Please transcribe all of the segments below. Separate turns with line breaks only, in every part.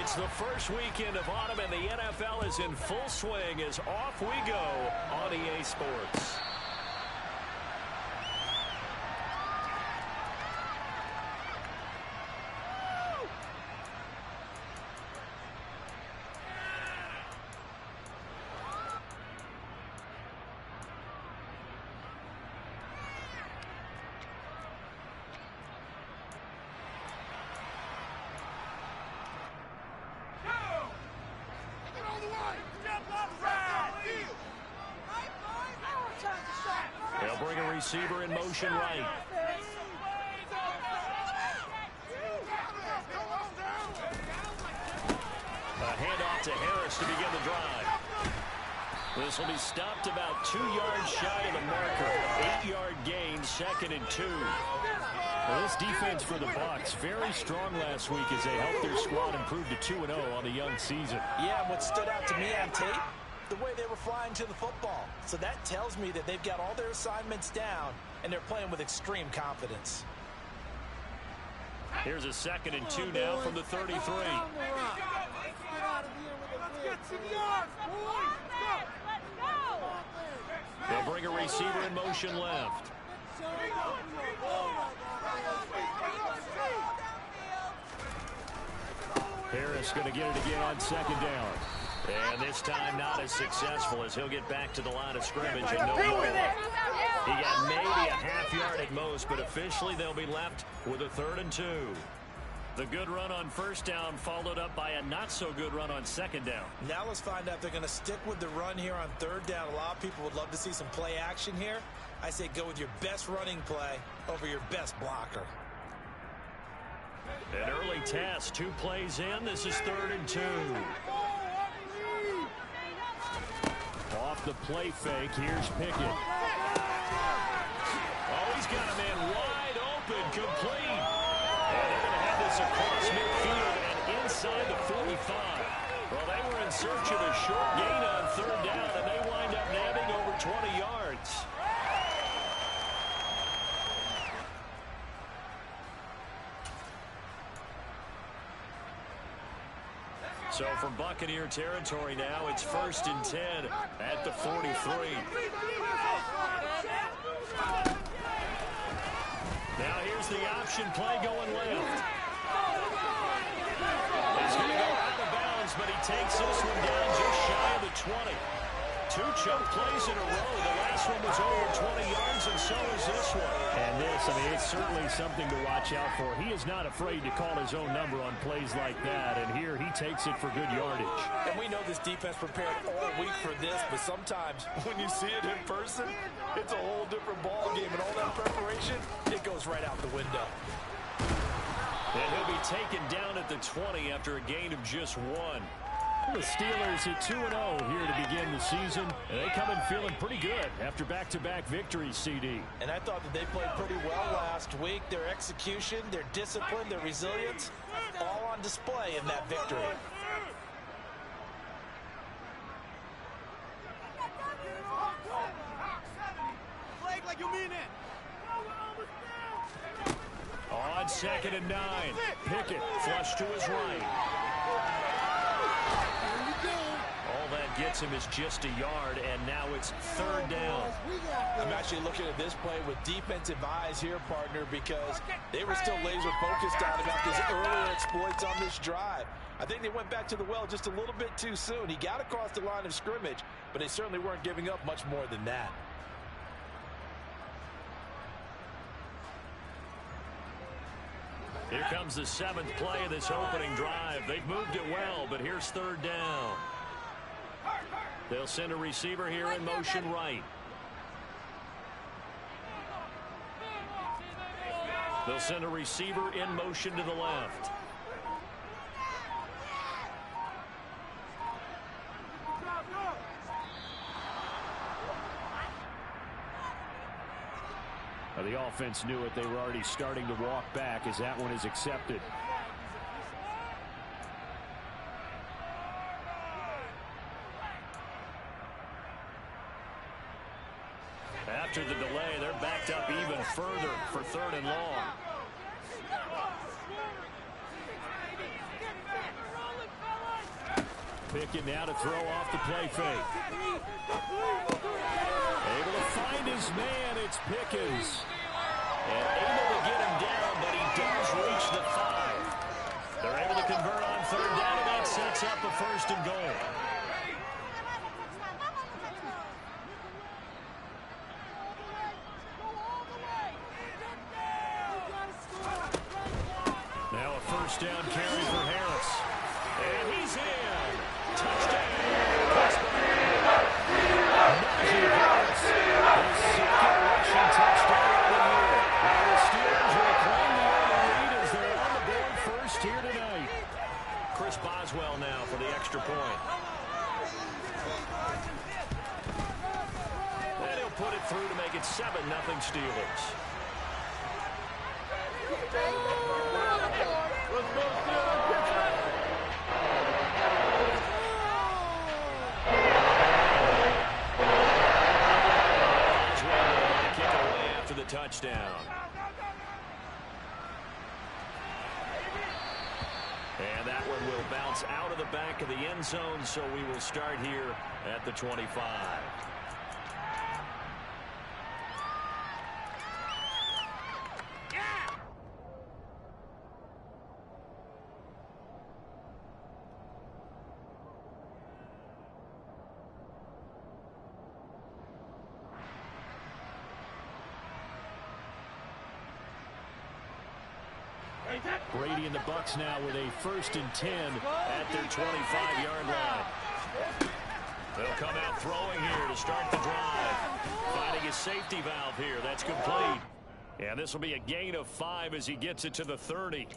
It's the first weekend of autumn, and the NFL is in full swing as off we go on EA Sports. They'll bring a receiver in motion right. A handoff to Harris to begin the drive. This will be stopped about 2 yards shy of the marker. 8-yard gain, 2nd and 2.
Well, this defense for the Bucs, very strong last week as they helped their squad improve to 2-0 on the young season.
Yeah, what stood out to me on tape, the way they were flying to the football. So that tells me that they've got all their assignments down, and they're playing with extreme confidence.
Here's a 2nd and 2 now from the 33.
Let's get some yards, boys.
They'll bring a receiver in motion left.
Harris going to get it again on 2nd down.
And this time not as successful as he'll get back to the line of scrimmage and no more. He got maybe a half yard at most, but officially they'll be left with a 3rd and 2.
The good run on 1st down followed up by a not-so-good run on 2nd down.
Now let's find out if they're going to stick with the run here on 3rd down. A lot of people would love to see some play action here. I say go with your best running play over your best blocker.
An early test, 2 plays in. This is 3rd and 2.
Off the play fake, here's Pickett.
Oh, he's got a man wide open, complete. And they're going to have this across midfield and inside the 45. Well, they were in search of a short gain on 3rd down, and they wind up nabbing over 20 yards. So from Buccaneer territory now, it's 1st and 10 at the 43. Now here's the option play going left. He's going to go out of bounds, but he takes this one down just shy of the 20. 2 chunk plays in a row. The last one was over 20 yards, and so is this one.
And this, I mean, it's certainly something to watch out for. He is not afraid to call his own number on plays like that, and here he takes it for good yardage.
And we know this defense prepared all week for this, but sometimes when you see it in person, it's a whole different ball game, and all that preparation, it goes right out the window.
And he'll be taken down at the 20 after a gain of just 1.
The Steelers at 2-0 here to begin the season. And they come in feeling pretty good after back-to-back victories, CD.
And I thought that they played pretty well last week. Their execution, their discipline, their resilience, all on display in that victory.
Flag like you mean it.
On 2nd and 9. Pickett flush to his right. All that gets him is just a yard, and now it's 3rd down.
I'm actually looking at this play with defensive eyes here, partner, because they were still laser focused on about this earlier exploits on this drive. I think they went back to the well just a little bit too soon. He got across the line of scrimmage, but they certainly weren't giving up much more than that.
Here comes the 7th play of this opening drive. They've moved it well, but here's 3rd down. They'll send a receiver here in motion right. They'll send a receiver in motion to the left.
Now, the offense knew it. They were already starting to walk back as that one is accepted.
After the delay, they're backed up even further for 3rd and long.
Pickett now to throw off the play fake. Able to find his man. It's Pickens.
And able to get him down, but he does reach the 5. They're able to convert on third down, and that sets up a 1st and goal.
Now a 1st down carry for Harris.
And he's in. Touchdown.
Najee Harris. His 2nd rushing touchdown of the year. Now the Steelers reclaim the early lead as they're on the board first here tonight.
Chris Boswell now for the extra point. And he'll put it through to make it 7-0 Steelers. Touchdown. And that one will bounce out of the back of the end zone, so we will start here at the 25.
Brady and the Bucs now with a 1st and 10 at their 25-yard line.
They'll come out throwing here to start the drive. Finding his safety valve here. That's complete. And this will be a gain of 5 as he gets it to the 30.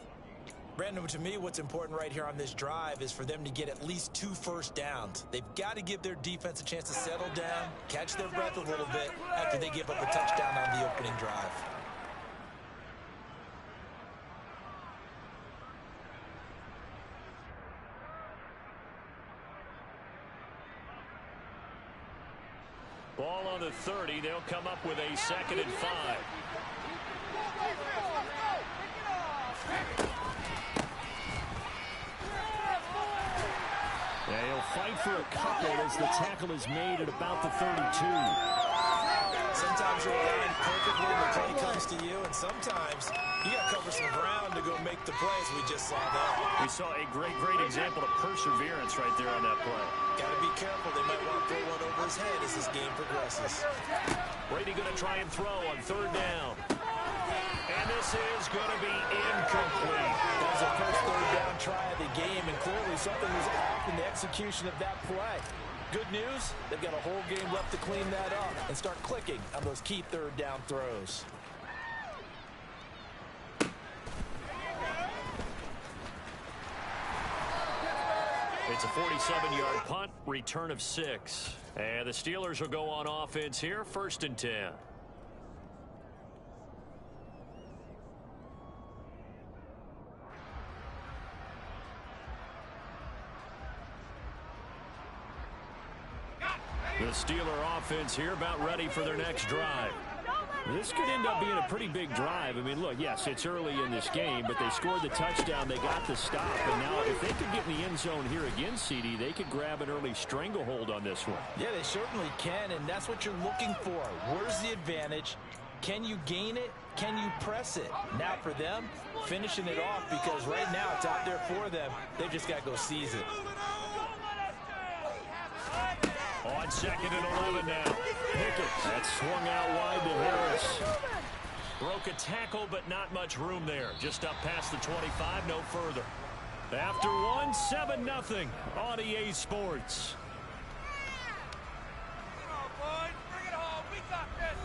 Brandon, to me, what's important right here on this drive is for them to get at least 2 first downs. They've got to give their defense a chance to settle down, catch their breath a little bit after they give up a touchdown on the opening drive.
Ball on the 30. They'll come up with a 2nd and 5.
They'll fight for a couple as the tackle is made at about the 32.
Sometimes you're aligned perfectly when the play comes to you, and sometimes you got to cover some ground to go make the plays. We just saw that.
We saw a great example of perseverance right there on that play.
Got to be careful. They might want to throw one over his head as this game progresses.
Brady going to try and throw on 3rd down. And this is going to be incomplete.
That was the first 3rd down try of the game, and clearly something was off in the execution of that play. Good news, they've got a whole game left to clean that up and start clicking on those key 3rd down throws.
It's a 47-yard punt, return of 6. And the Steelers will go on offense here, 1st and 10. The Steeler offense here about ready for their next drive.
This could end up being a pretty big drive. I mean, look, yes, it's early in this game, but they scored the touchdown. They got the stop. And now if they could get in the end zone here again, CD, they could grab an early stranglehold on this one.
Yeah, they certainly can, and that's what you're looking for. Where's the advantage? Can you gain it? Can you press it? Now for them, finishing it off, because right now it's out there for them. They've just got to go seize it.
On 2nd and 11 now.
Pickett. That swung out wide to Harris.
Broke a tackle, but not much room there. Just up past the 25, no further. After one, 7-0 on EA Sports.
Come on, boys. Bring it home. We got this.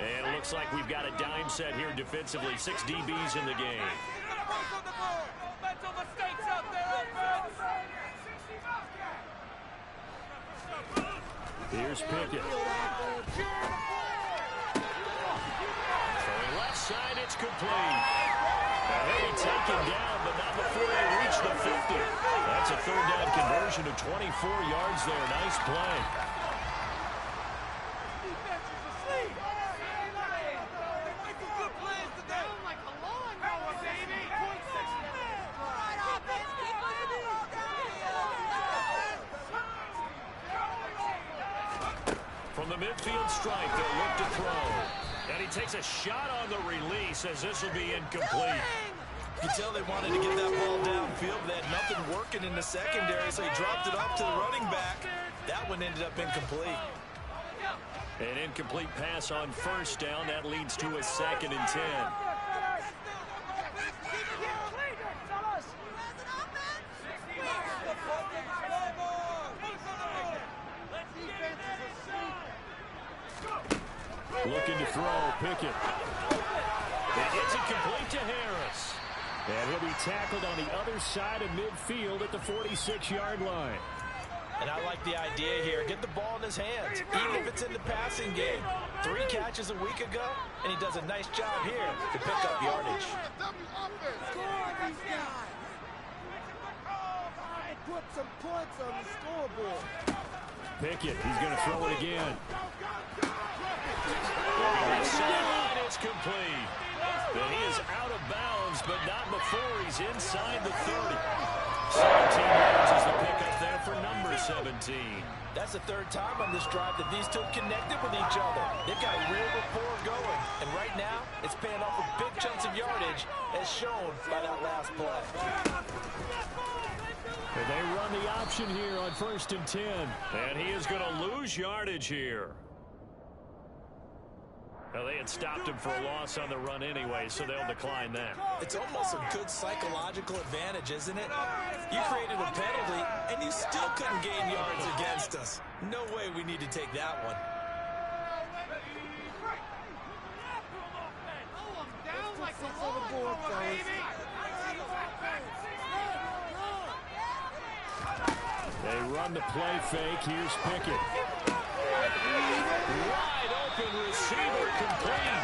And it looks like we've got a dime set here defensively. 6 DBs in the game.
Mental mistakes out there, offense.
Here's Pickett.
Throwing left side, it's complete. Heavy taken down, but not before they reach the 50. That's a 3rd down conversion of 24 yards there. Nice play.
Defense is asleep. Make some good plays today. Like a lawnmower, baby.
From the midfield stripe, they'll look to throw. And he takes a shot on the release as this will be incomplete.
You can tell they wanted to get that ball downfield, but they had nothing working in the secondary, so he dropped it off to the running back. That one ended up incomplete.
An incomplete pass on first down. That leads to a 2nd and 10. Looking to throw, Pickett. It's incomplete to Harris. And he'll be tackled on the other side of midfield at the 46-yard line.
And I like the idea here. Get the ball in his hands, even if it's in the passing game. 3 catches a week ago, and he does a nice job here to pick up yardage.
Put some points on the scoreboard.
Pickett, he's going to throw it again. Sideline, it's complete. But he is out of bounds, but not before he's inside the 30. 17 yards is the pickup there for number 17.
That's the 3rd time on this drive that these two connected with each other. They've got real rapport going, and right now it's paying off with big chunks of yardage, as shown by that last play.
And they run the option here on 1st and 10, and he is going to lose yardage here. Now, they had stopped him for a loss on the run anyway, so they'll decline that.
It's almost a good psychological advantage, isn't it? You created a penalty, and you still couldn't gain yards against us. No way we need to take that one.
They run the play fake. Here's Pickett. Wide open receiver complete.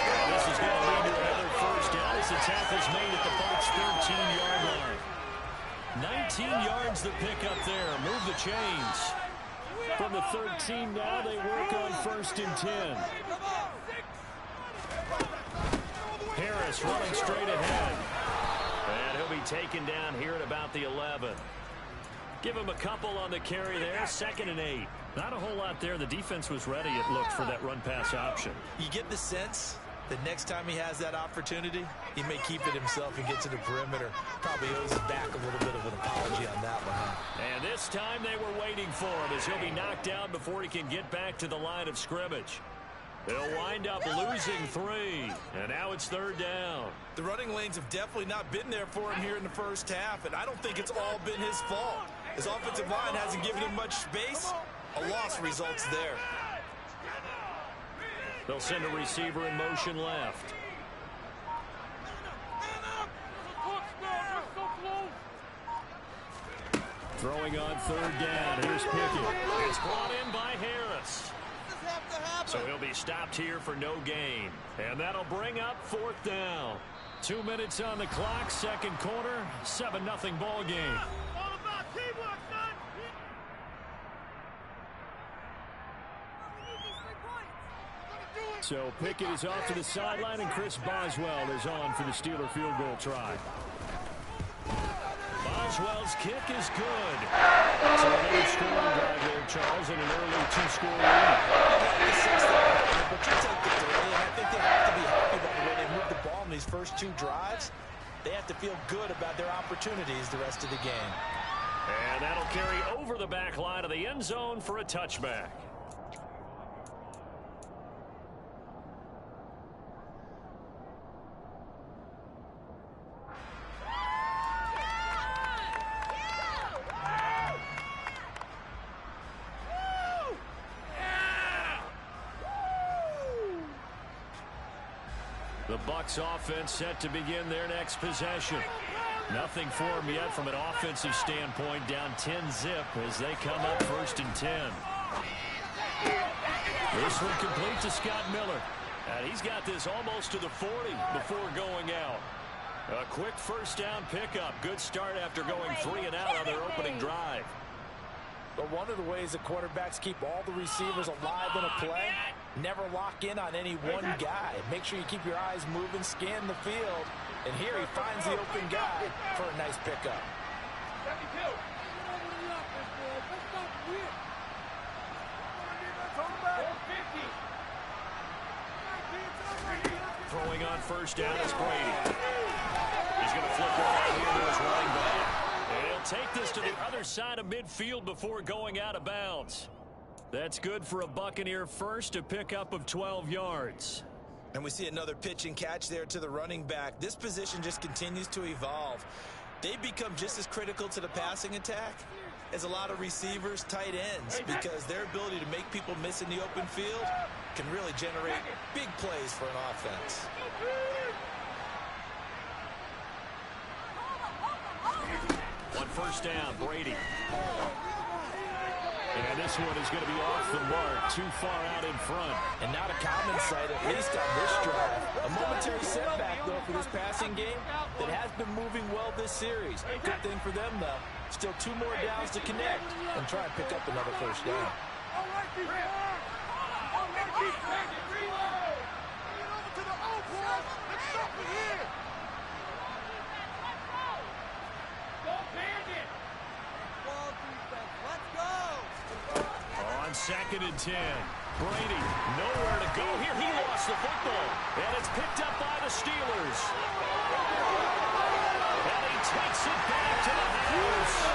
Well, this is going to lead to another first down as the tackle's made at the Bucs' 13-yard line. 19 yards the pickup there. Move the chains. From the 13 now, they work on 1st and 10. Harris running straight ahead. And he'll be taken down here at about the 11. Give him a couple on the carry there. 2nd and 8. Not a whole lot there. The defense was ready, it looked, for that run-pass option.
You get the sense that next time he has that opportunity, he may keep it himself and get to the perimeter. Probably owes his back a little bit of an apology on that one. Huh?
And this time they were waiting for him as he'll be knocked down before he can get back to the line of scrimmage. They'll wind up losing 3, and now it's 3rd down.
The running lanes have definitely not been there for him here in the first half, and I don't think it's all been his fault. His offensive line hasn't given him much space. A loss results there.
They'll send a receiver in motion left. Throwing on 3rd down. Here's Pickett. It's brought in by Harris. So he'll be stopped here for no gain. And that'll bring up 4th down. 2 minutes on the clock, 2nd quarter, 7-0 ball game. So Pickett is off to the sideline, and Chris Boswell is on for the Steeler field goal try. Boswell's kick is good. So another scoring drive there, Charles, and an early 2-score lead.
But you take the delay, and I think they have to be happy about the way they moved the ball in these first 2 drives. They have to feel good about their opportunities the rest of the game.
And that'll carry over the back line of the end zone for a touchback. The Bucs offense set to begin their next possession. Nothing for them yet from an offensive standpoint, down 10-zip as they come up 1st and 10. This one complete to Scott Miller. And he's got this almost to the 40 before going out. A quick 1st down pickup. Good start after going 3 and out on their opening drive.
But one of the ways that quarterbacks keep all the receivers alive in a play, never lock in on any one guy. Make sure you keep your eyes moving, scan the field. And here he finds the open guy for a nice pickup.
first down is Brady. He's going to flip it right here to his running back. And he'll take this to the other side of midfield before going out of bounds. That's good for a Buccaneer first, a pickup of 12 yards.
And we see another pitch and catch there to the running back. This position just continues to evolve. They become just as critical to the passing attack as a lot of receivers, tight ends, because their ability to make people miss in the open field can really generate big plays for an offense.
On first down, Brady. And this one is going to be off the mark, too far out in front.
And not a common sight, at least on this drive. A momentary setback, though, for this passing game that has been moving well this series. Good thing for them, though. Still 2 more downs to connect and try and pick up another first down.
On 2nd and 10. Brady, nowhere to go here. He lost the football. And it's picked up by the Steelers. And he takes it back to the house.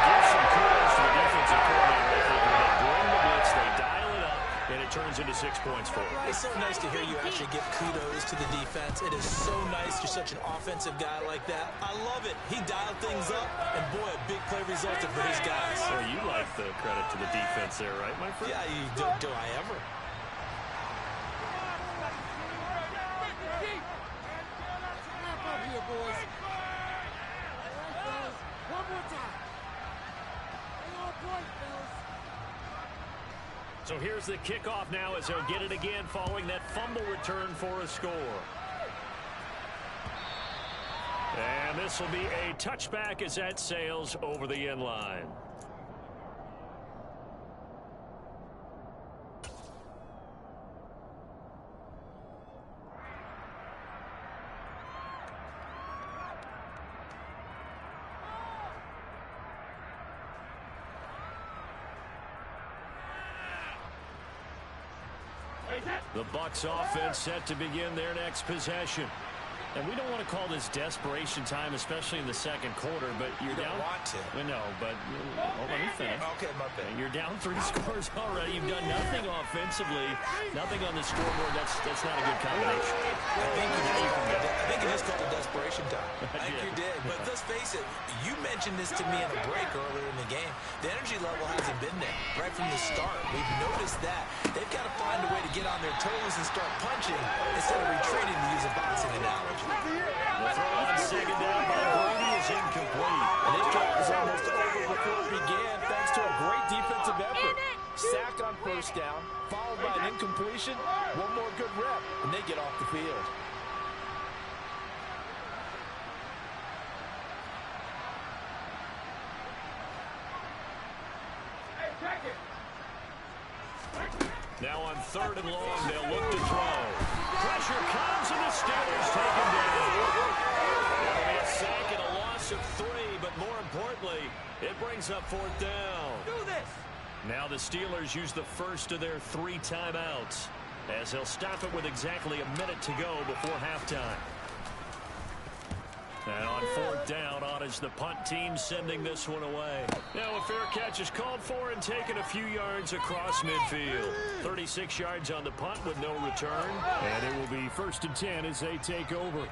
Give some kudos to the defensive coordinator. They bring the blitz, they dial it up, and it turns into 6 points for him.
It's so nice to hear you actually give kudos to the defense. It is so nice you're such an offensive guy like that. I love it. He dialed things up, and boy, a big play resulted for his guys.
Well, you like the credit to the defense there, right, my friend?
Yeah, you do I ever?
So here's the kickoff now as they'll get it again following that fumble return for a score. And this will be a touchback as that sails over the end line. The Bucs offense set to begin their next possession. And we don't want to call this desperation time, especially in the second quarter, but you're down.
Want to.
No, but let me finish.
Okay, my bad.
You're down 3 scores already. You've done nothing offensively, nothing on the scoreboard. That's not a good combination.
I think it is called a desperation time. I think you did. But let's face it, you mentioned this to me in a break earlier in the game. The energy level hasn't been there right from the start. We've noticed that. They've got to find a way to get on their toes and start punching instead of retreating, to use a boxing analogy.
The throw on second down by Brady is incomplete.
And his drive was almost over before it began thanks to a great defensive effort. Sack on first down, followed by an incompletion. One more good rep, and they get off the field.
Now on 3rd and long, they'll look to throw. Pressure comes, and the Steelers take him down. That'll be a sack and a loss of 3, but more importantly, it brings up 4th down.
Do this!
Now the Steelers use the first of their 3 timeouts, as they'll stop it with exactly a minute to go before halftime. And on 4th down, on is the punt team sending this one away. Now a fair catch is called for and taken a few yards across midfield. 36 yards on the punt with no return. And it will be 1st and 10 as they take over.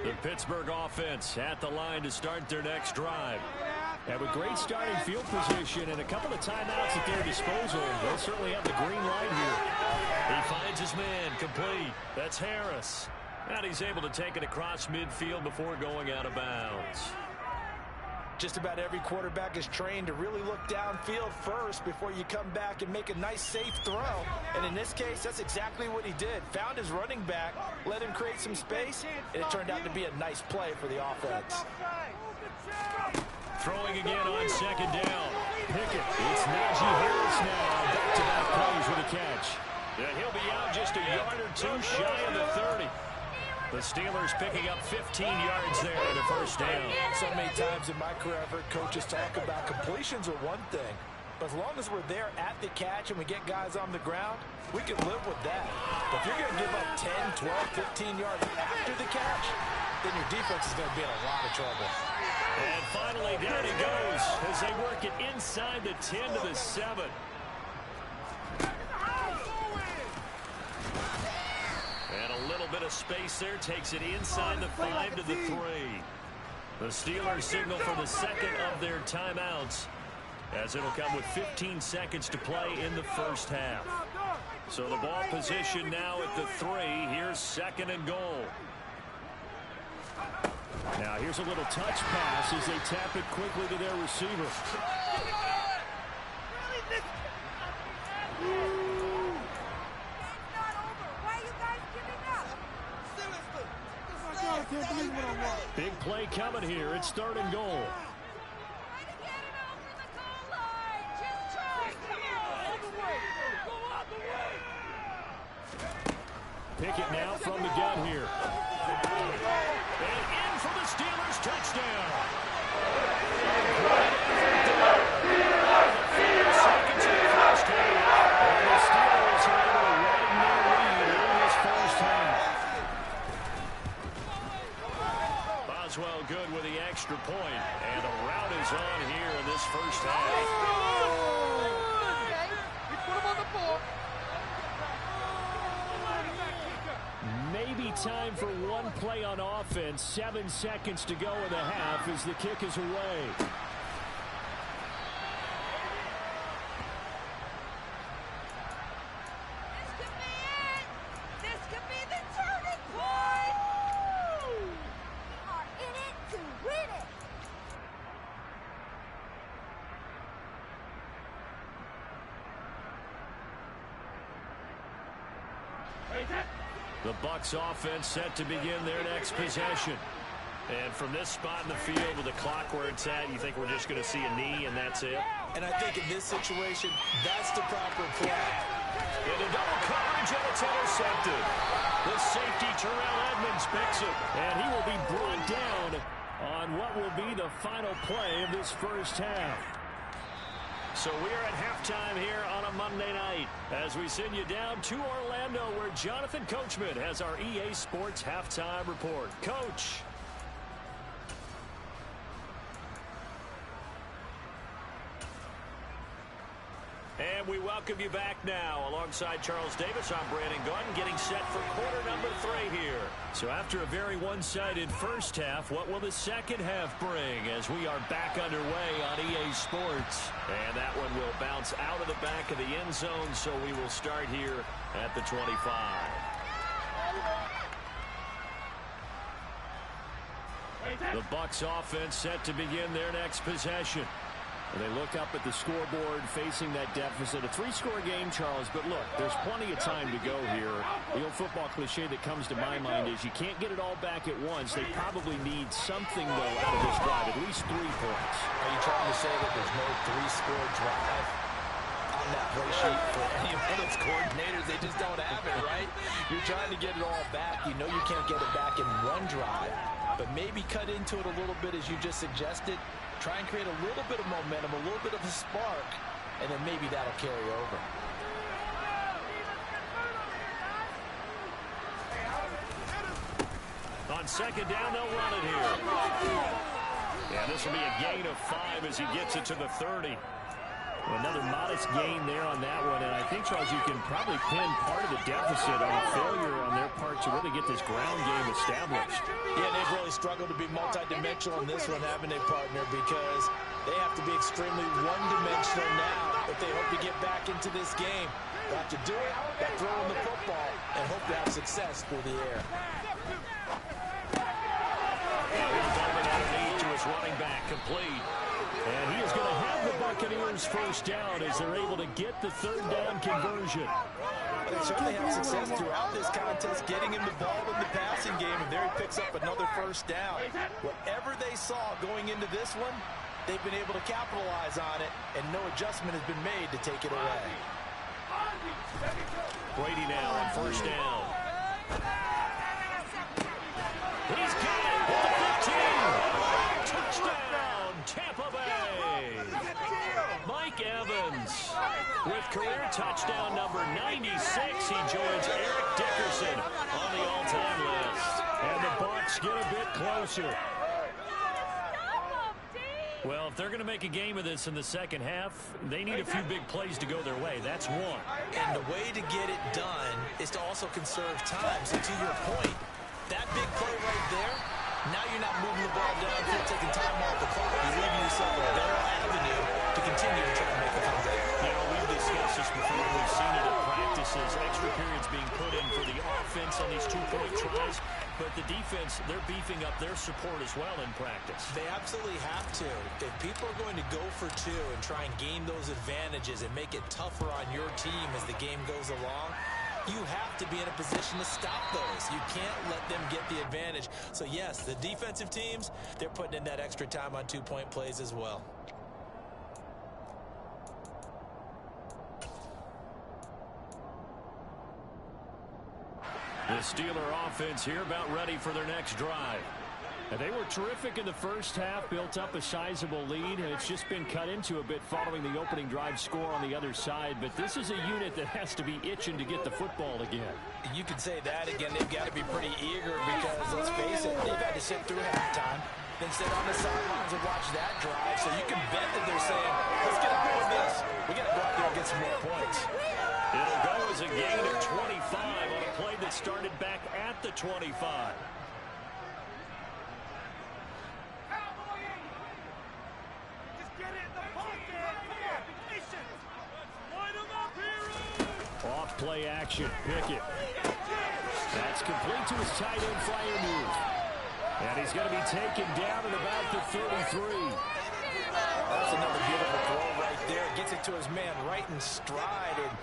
The Pittsburgh offense at the line to start their next drive. And with great starting field position and a couple of timeouts at their disposal, they'll certainly have the green light here. He finds his man, complete. That's Harris. And he's able to take it across midfield before going out of bounds.
Just about every quarterback is trained to really look downfield first before you come back and make a nice, safe throw. And in this case, that's exactly what he did. Found his running back, let him create some space, and it turned out to be a nice play for the offense.
Throwing again on 2nd down. Pickett. It's Najee Harris now. Back-to-back plays with a catch. Yeah, he'll be out just a yard or 2 shy of the 30. The Steelers picking up 15 yards there at a first down.
So many times in my career, I've heard coaches talk about completions are one thing, But as long as we're there at the catch and we get guys on the ground, we can live with that. But if you're going to give up 10, 12, 15 yards after the catch, then your defense is going to be in a lot of trouble.
And finally, down he goes as they work it inside the 10 to the 7. And a little bit of space there takes it inside the 5 to the 3. The Steelers signal for the second of their timeouts, as it'll come with 15 seconds to play in the first half. So the ball position now at the 3. Here's second and goal. Now here's a little touch pass as they tap it quickly to their receiver. Big play coming here. It's third and goal. Pickett now from the gun here. And in for the Steelers touchdown. Seconds in the first half. And the Steelers are able to widen their lead in this first half. Boswell good with the extra point. And a rout is on here in this first half.
You put him on the board.
Maybe time for one play on offense. 7 seconds to go in the half as the kick is away.
This could be the turning point. We are in it to win it.
The Bucs offense set to begin their next possession. And from this spot in the field with the clock where it's at, you think we're just going to see a knee and that's it?
And I think in this situation, that's the proper play.
Into double coverage, and it's intercepted. The safety, Terrell Edmonds, picks it. And he will be brought down on what will be the final play of this first half. So we're at halftime here on a Monday night as we send you down to Orlando, where Jonathan Coachman has our EA Sports halftime report. Coach. And we welcome you back now. Alongside Charles Davis, I'm Brandon Gunn, getting set for quarter number 3 here. So after a very one-sided first half, what will the second half bring as we are back underway on EA Sports? And that one will bounce out of the back of the end zone, so we will start here at the 25. The Bucs offense set to begin their next possession. And they look up at the scoreboard facing that deficit. A 3-score game, Charles, but look, there's plenty of time to go here. The old football cliche that comes to my mind is you can't get it all back at once. They probably need something, though, out of this drive, at least 3 points.
Are you trying to say that there's no 3-score drive on that play sheet for any of those coordinators? They just don't have it, right? You're trying to get it all back. You know you can't get it back in one drive, but maybe cut into it a little bit as you just suggested. Try and create a little bit of momentum, a little bit of a spark, and then maybe that'll carry over.
On second down, they'll run it here. And this will be a gain of 5 as he gets it to the 30. Another modest gain there on that one, and I think, Charles, you can probably pin part of the deficit on a failure on their part to really get this ground game established.
Yeah, they've really struggled to be multidimensional in this one, haven't they, partner? Because they have to be extremely one-dimensional now if they hope to get back into this game. They have to do it by throwing the football and hope to have success through the air.
Underneath to his running back, complete. And he is going to have the Buccaneers first down as they're able to get the third down conversion.
They certainly had success throughout this contest, getting him the ball in the passing game, and there he picks up another first down. Whatever they saw going into this one, they've been able to capitalize on it, and no adjustment has been made to take it away.
Brady now on first down. He's got it at the 15. Touchdown, Tampa Bay. Mike Evans career touchdown number 96. He joins Eric Dickerson on the all-time list. And the Bucs get a bit closer. Well, if they're going to make a game of this in the second half, they need a few big plays to go their way. That's one.
And the way to get it done is to also conserve time. So to your point, that big play right there, now you're not moving the ball downfield, taking time off the clock. You're leaving yourself a better avenue to continue to try to make a comeback.
You know, we've discussed this before. We've seen it at practices. Extra periods being put in for the offense on these two-point tries. But the defense, they're beefing up their support as well in practice.
They absolutely have to. If people are going to go for two and try and gain those advantages and make it tougher on your team as the game goes along, you have to be in a position to stop those. You can't let them get the advantage. So, yes, the defensive teams, they're putting in that extra time on two-point plays as well.
The Steeler offense here about ready for their next drive. And they were terrific in the first half, built up a sizable lead, and it's just been cut into a bit following the opening drive score on the other side. But this is a unit that has to be itching to get the football again.
You can say that again. They've got to be pretty eager because, let's face it, they've had to sit through halftime, then sit on the sidelines and watch that drive. So you can bet that they're saying, let's get out of this. We got to go out there and get some more points.
It'll go as a gain of 25 on a play that started back at the 25. Off play action, Pickett. That's complete to his tight end flyer move. And he's going to be taken down at about the 33.
That's another beautiful throw right there. Gets it to his man right in stride. And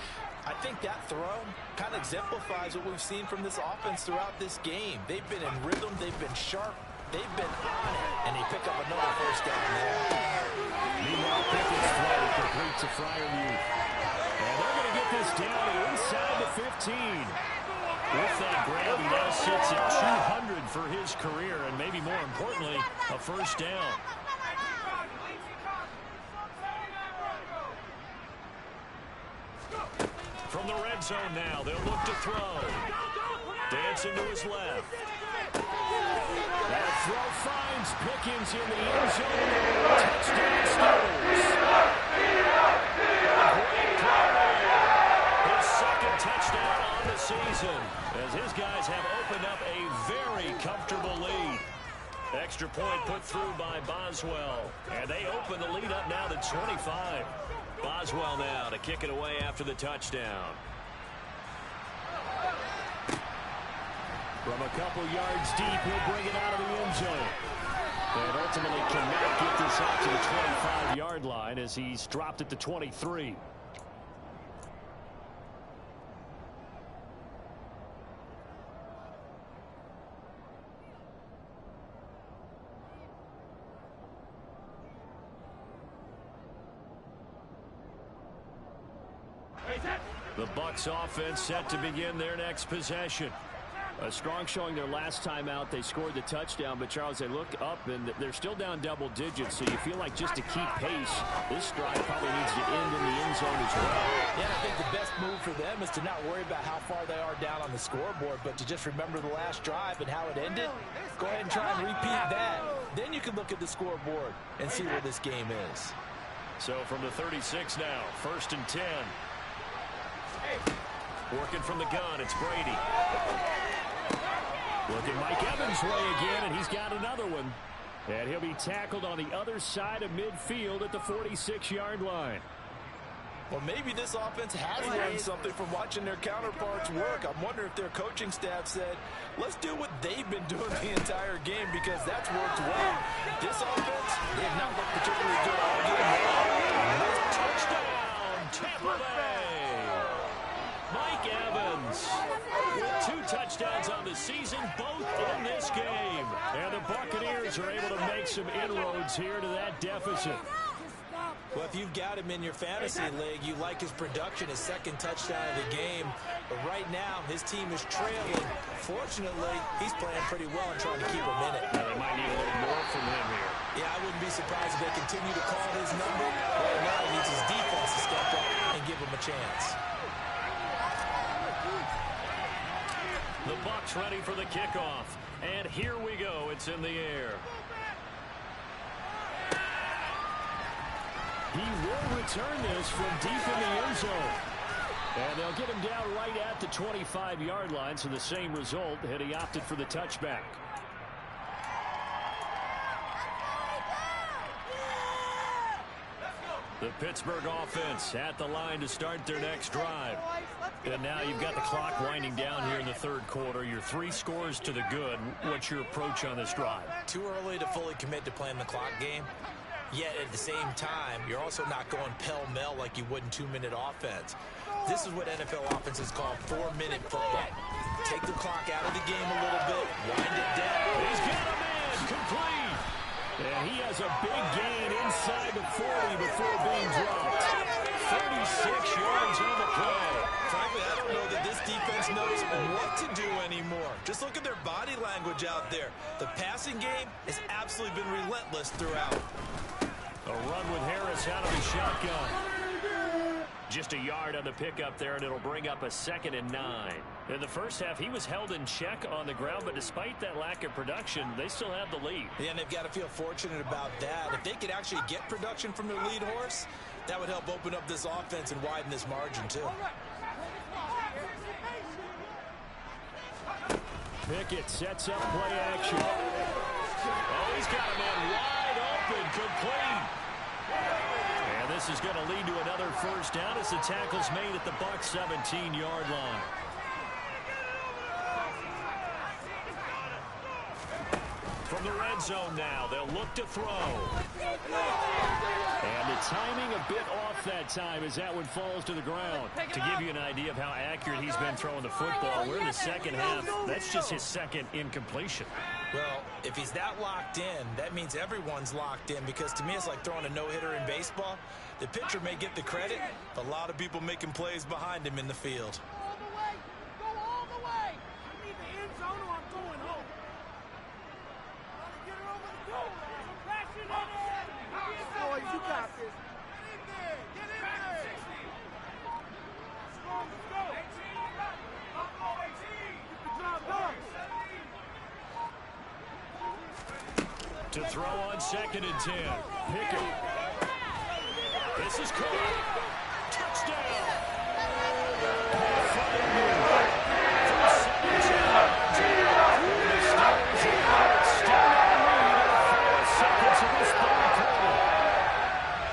I think that throw kind of exemplifies what we've seen from this offense throughout this game. They've been in rhythm. They've been sharp. They've been on it. And they pick up another first down there.
Meanwhile, Pickett's throw complete to Freiermuth. And they're going to get this down inside the 15. With that grab, he now sits at 200 for his career, and maybe more importantly, a first down. From the red zone now, they'll look to throw. Dancing to his left. That throw finds Pickens in the end zone. Touchdown Steelers. Great play there. His second touchdown on the season, as his guys have opened up a very comfortable lead. Extra point put through by Boswell. And they open the lead up now to 25. Boswell now to kick it away after the touchdown. From a couple yards deep, he'll bring it out of the end zone. And ultimately cannot get this out to the 25-yard line as he's dropped it to 23. The Bucs offense set to begin their next possession. A strong showing their last time out. They scored the touchdown, but Charles, they look up and they're still down double digits, so you feel like just to keep pace, this drive probably needs to end in the end zone as well.
Yeah, I think the best move for them is to not worry about how far they are down on the scoreboard, but to just remember the last drive and how it ended. Go ahead and try and repeat that. Then you can look at the scoreboard and see where this game is.
So from the 36 now, 1st and 10. Working from the gun, it's Brady. Looking Mike Evans' way again, and he's got another one. And he'll be tackled on the other side of midfield at the 46-yard line.
Well, maybe this offense has learned something from watching their counterparts work. I'm wondering if their coaching staff said, let's do what they've been doing the entire game, because that's worked well. This offense, they have not looked particularly good all game long.
Touchdown, Tampa Bay. Mike Evans with 2 touchdowns on the season, both in this game. And the Buccaneers are able to make some inroads here to that deficit.
Well, if you've got him in your fantasy league, you like his production, his second touchdown of the game. But right now, his team is trailing. Fortunately, he's playing pretty well and trying to keep him in it.
Well, they might need a little more from him here.
Yeah, I wouldn't be surprised if they continue to call his number. Right now, he needs his defense to step up and give him a chance.
The Bucs ready for the kickoff. And here we go. It's in the air. He will return this from deep in the end zone. And they'll get him down right at the 25-yard line, so the same result had he opted for the touchback. The Pittsburgh offense at the line to start their next drive. And now you've got the clock winding down here in the third quarter. You're 3 scores to the good. What's your approach on this drive?
Too early to fully commit to playing the clock game. Yet at the same time, you're also not going pell-mell like you would in 2-minute offense. This is what NFL offenses call 4-minute football. Take the clock out of the game a little bit, wind it down.
He's got a man complete. And he has a big gain inside the 40 before being dropped. 36 yards on the play.
Frankly, I don't know that this defense knows what to do anymore. Just look at their body language out there. The passing game has absolutely been relentless throughout.
A run with Harris out of the shotgun. Just a yard on the pickup there, and it'll bring up a 2nd and 9. In the first half, he was held in check on the ground, but despite that lack of production, they still have the lead.
Yeah, and they've got to feel fortunate about that. If they could actually get production from their lead horse, that would help open up this offense and widen this margin, too.
Pickett sets up play action. Oh, he's got a man wide open, complete. And this is going to lead to another first down as the tackle's made at the Bucs 17-yard line. From the red zone now, they'll look to throw. And the timing a bit off that time as that one falls to the ground. To give you an idea of how accurate he's been throwing the football, we're in the second half. That's just his second incompletion.
Well, if he's that locked in, that means everyone's locked in, because to me it's like throwing a no-hitter in baseball. The pitcher may get the credit, but a lot of people making plays behind him in the field.
All the way. Go all the way. I need the end zone or I'm going home. Get her over the goal. Pressure on it. Boys, you got this. Get in there. Get in there. Strong, let's go. 18. Up, 18. Get the job done.
To throw on 2nd and 10. Pickett. This is caught. Touchdown.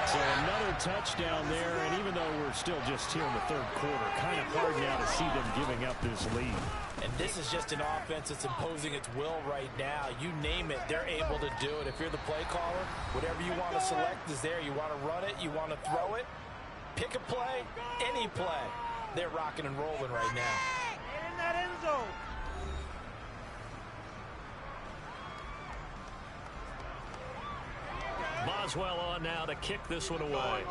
So another touchdown there, and even though we're still just here in the third quarter, kind of hard now to see them giving up this lead.
And this is just an offense that's imposing its will right now. You name it, they're able to do it. If you're the play caller, whatever you want to select is there. You want to run it, you want to throw it, pick a play, any play. They're rocking and rolling right now.
Get in that end zone.
Boswell on now to kick this one away.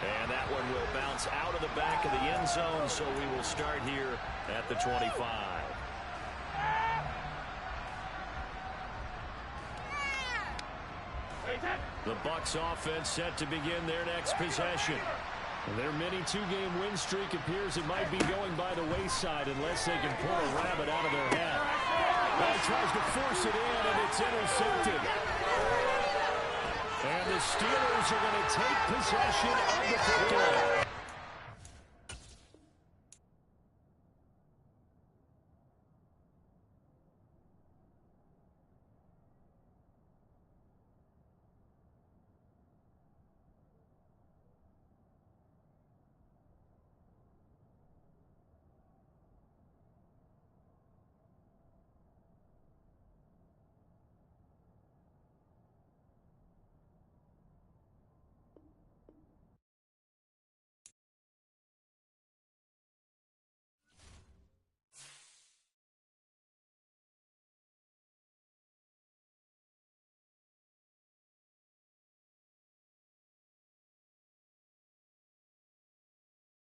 And that one will bounce out of the back of the end zone, so we will start here at the 25. The Bucs offense set to begin their next possession. Their mini 2-game win streak appears it might be going by the wayside unless they can pull a rabbit out of their hat. Well, he tries to force it in, and it's intercepted. And the Steelers are going to take possession of the football.